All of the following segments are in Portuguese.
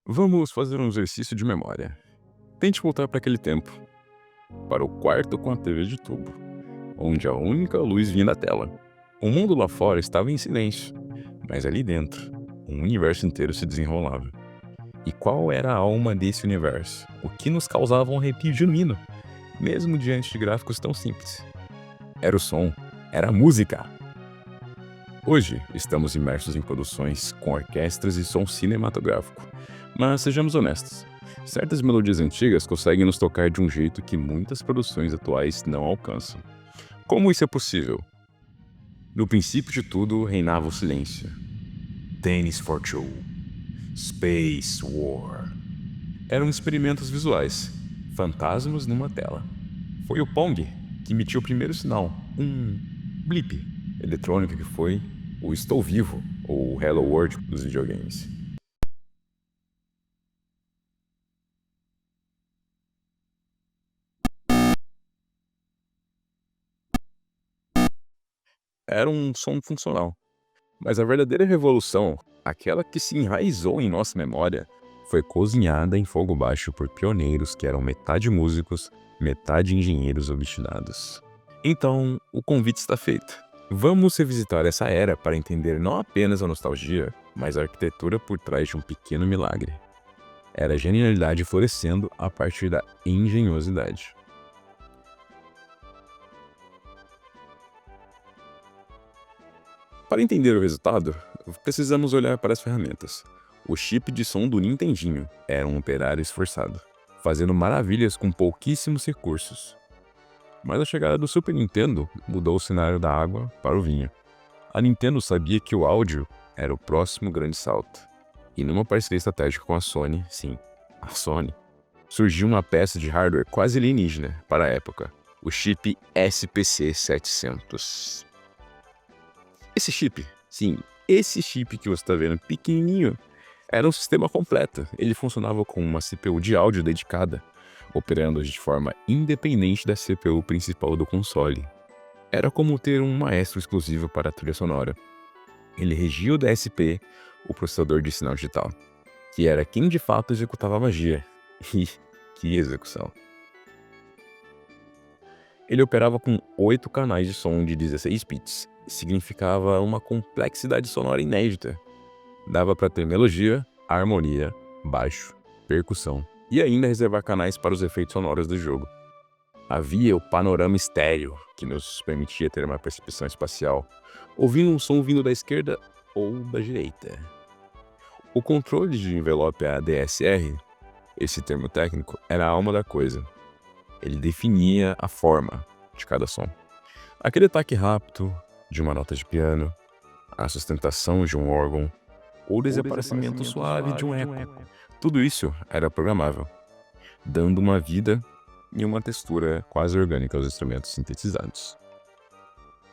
Vamos fazer um exercício de memória. Tente voltar para aquele tempo, para o quarto com a TV de tubo, onde a única luz vinha da tela. O mundo lá fora estava em silêncio, mas ali dentro, um universo inteiro se desenrolava. E qual era a alma desse universo? O que nos causava um arrepio genuíno, mesmo diante de gráficos tão simples? Era o som, era a música. Hoje, estamos imersos em produções com orquestras e som cinematográfico. Mas sejamos honestos, certas melodias antigas conseguem nos tocar de um jeito que muitas produções atuais não alcançam. Como isso é possível? No princípio de tudo, reinava o silêncio. Tennis for Two, Space War. Eram experimentos visuais, fantasmas numa tela. Foi o Pong que emitiu o primeiro sinal, um blip eletrônico que foi o Estou Vivo, ou Hello World dos videogames. Era um som funcional. Mas a verdadeira revolução, aquela que se enraizou em nossa memória, foi cozinhada em fogo baixo por pioneiros que eram metade músicos, metade engenheiros obstinados. Então, o convite está feito. Vamos revisitar essa era para entender não apenas a nostalgia, mas a arquitetura por trás de um pequeno milagre. Era a genialidade florescendo a partir da engenhosidade. Para entender o resultado, precisamos olhar para as ferramentas. O chip de som do Nintendinho era um operário esforçado, fazendo maravilhas com pouquíssimos recursos. Mas a chegada do Super Nintendo mudou o cenário da água para o vinho. A Nintendo sabia que o áudio era o próximo grande salto. E numa parceria estratégica com a Sony, sim, a Sony, surgiu uma peça de hardware quase alienígena para a época, o chip SPC700. Esse chip, sim, esse chip que você está vendo pequenininho, era um sistema completo. Ele funcionava com uma CPU de áudio dedicada, operando de forma independente da CPU principal do console. Era como ter um maestro exclusivo para a trilha sonora. Ele regia o DSP, o processador de sinal digital, que era quem de fato executava a magia. E que execução! Ele operava com 8 canais de som de 16 bits. Significava uma complexidade sonora inédita. Dava para ter melodia, harmonia, baixo, percussão e ainda reservar canais para os efeitos sonoros do jogo. Havia o panorama estéreo, que nos permitia ter uma percepção espacial, ouvindo um som vindo da esquerda ou da direita. O controle de envelope ADSR, esse termo técnico, era a alma da coisa. Ele definia a forma de cada som. Aquele ataque rápido de uma nota de piano, a sustentação de um órgão, ou o desaparecimento suave de um eco. Tudo isso era programável, dando uma vida e uma textura quase orgânica aos instrumentos sintetizados.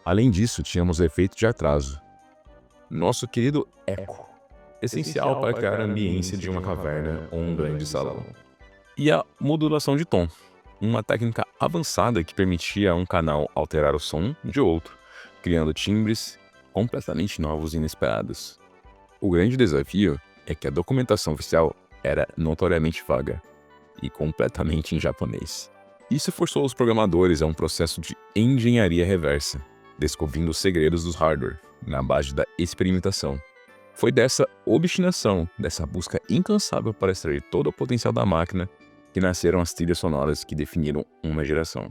Além disso, tínhamos o efeito de atraso, nosso querido eco, essencial para criar a ambiência de uma caverna ou um grande salão. E a modulação de tom, uma técnica avançada que permitia a um canal alterar o som de outro, criando timbres completamente novos e inesperados. O grande desafio é que a documentação oficial era notoriamente vaga e completamente em japonês. Isso forçou os programadores a um processo de engenharia reversa, descobrindo os segredos dos hardware na base da experimentação. Foi dessa obstinação, dessa busca incansável para extrair todo o potencial da máquina, que nasceram as trilhas sonoras que definiram uma geração.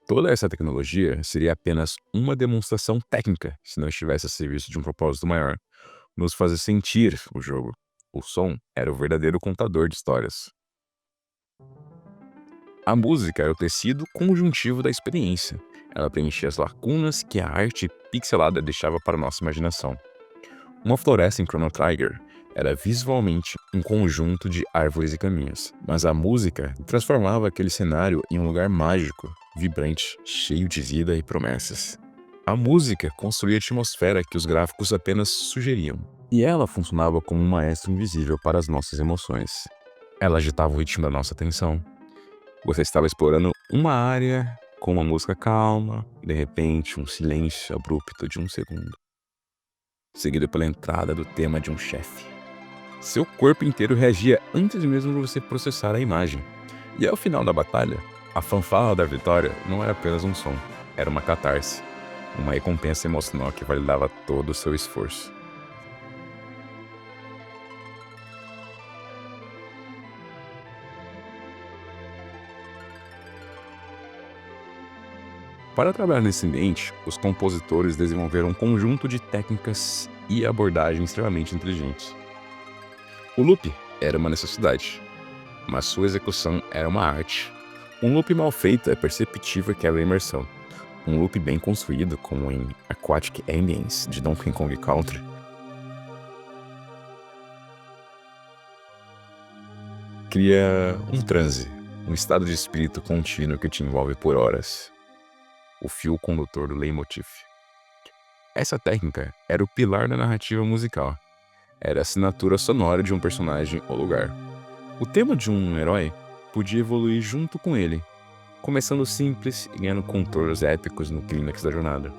Toda essa tecnologia seria apenas uma demonstração técnica se não estivesse a serviço de um propósito maior, nos fazer sentir o jogo. O som era o verdadeiro contador de histórias. A música era o tecido conjuntivo da experiência. Ela preenchia as lacunas que a arte pixelada deixava para nossa imaginação. Uma floresta em Chrono Trigger era visualmente um conjunto de árvores e caminhos, mas a música transformava aquele cenário em um lugar mágico, vibrante, cheio de vida e promessas. A música construía a atmosfera que os gráficos apenas sugeriam, e ela funcionava como um maestro invisível para as nossas emoções. Ela agitava o ritmo da nossa atenção. Você estava explorando uma área com uma música calma, de repente um silêncio abrupto de um segundo, seguido pela entrada do tema de um chefe. Seu corpo inteiro reagia antes mesmo de você processar a imagem. E ao final da batalha, a fanfarra da vitória não era apenas um som, era uma catarse, uma recompensa emocional que validava todo o seu esforço. Para trabalhar nesse ambiente, os compositores desenvolveram um conjunto de técnicas e abordagens extremamente inteligentes. O loop era uma necessidade, mas sua execução era uma arte. Um loop mal feito é perceptível que quebra a imersão. Um loop bem construído, como em Aquatic Ambience de Donkey Kong Country, cria um transe, um estado de espírito contínuo que te envolve por horas. O fio condutor do leitmotiv. Essa técnica era o pilar da narrativa musical. Era a assinatura sonora de um personagem ou lugar. O tema de um herói podia evoluir junto com ele, começando simples e ganhando contornos épicos no clímax da jornada.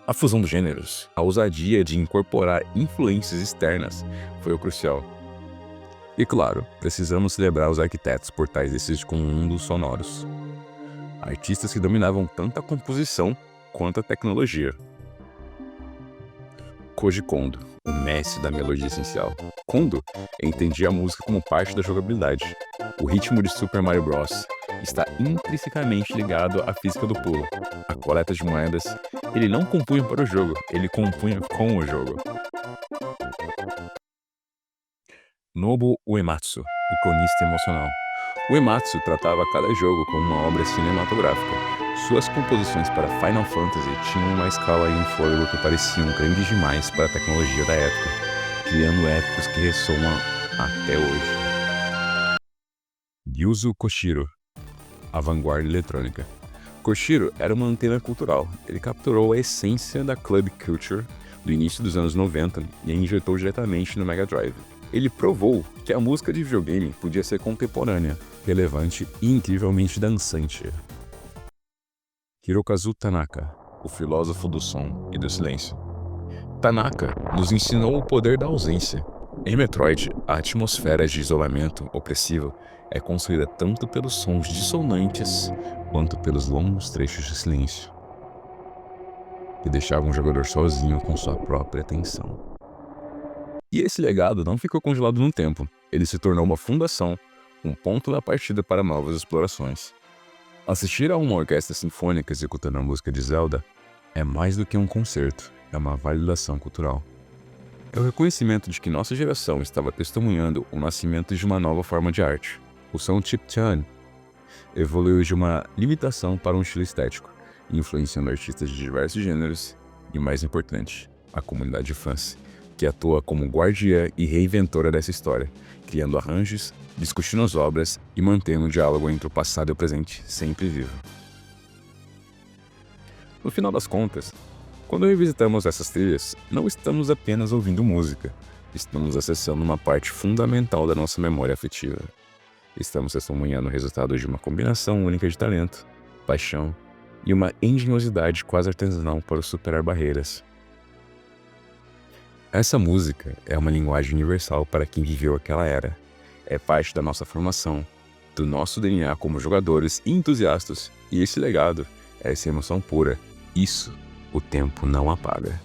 A fusão dos gêneros, a ousadia de incorporar influências externas foi o crucial. E claro, precisamos celebrar os arquitetos por trás desses mundos sonoros. Artistas que dominavam tanto a composição quanto a tecnologia. Koji Kondo, o mestre da melodia essencial. Kondo entendia a música como parte da jogabilidade. O ritmo de Super Mario Bros. Está intrinsecamente ligado à física do pulo, à coleta de moedas. Ele não compunha para o jogo, ele compunha com o jogo. Nobuo Uematsu, o cronista emocional. Uematsu tratava cada jogo como uma obra cinematográfica. Suas composições para Final Fantasy tinham uma escala e um fôlego que pareciam grandes demais para a tecnologia da época, criando épicos que ressoam até hoje. Yuzo Koshiro, a vanguarda eletrônica. Koshiro era uma antena cultural. Ele capturou a essência da club culture do início dos anos 90 e a injetou diretamente no Mega Drive. Ele provou que a música de videogame podia ser contemporânea, relevante e incrivelmente dançante. Hirokazu Tanaka, o filósofo do som e do silêncio. Tanaka nos ensinou o poder da ausência. Em Metroid, a atmosfera de isolamento opressivo é construída tanto pelos sons dissonantes quanto pelos longos trechos de silêncio, que deixavam o jogador sozinho com sua própria atenção. E esse legado não ficou congelado no tempo. Ele se tornou uma fundação, um ponto da partida para novas explorações. Assistir a uma orquestra sinfônica executando a música de Zelda é mais do que um concerto, é uma validação cultural. É o reconhecimento de que nossa geração estava testemunhando o nascimento de uma nova forma de arte. O som chiptune evoluiu de uma limitação para um estilo estético, influenciando artistas de diversos gêneros e, mais importante, a comunidade de fãs, que atua como guardiã e reinventora dessa história, criando arranjos, discutindo as obras e mantendo o diálogo entre o passado e o presente sempre vivo. No final das contas, quando revisitamos essas trilhas, não estamos apenas ouvindo música, estamos acessando uma parte fundamental da nossa memória afetiva. Estamos testemunhando o resultado de uma combinação única de talento, paixão e uma engenhosidade quase artesanal para superar barreiras. Essa música é uma linguagem universal para quem viveu aquela era. É parte da nossa formação, do nosso DNA como jogadores e entusiastas, e esse legado, essa emoção pura, isso o tempo não apaga.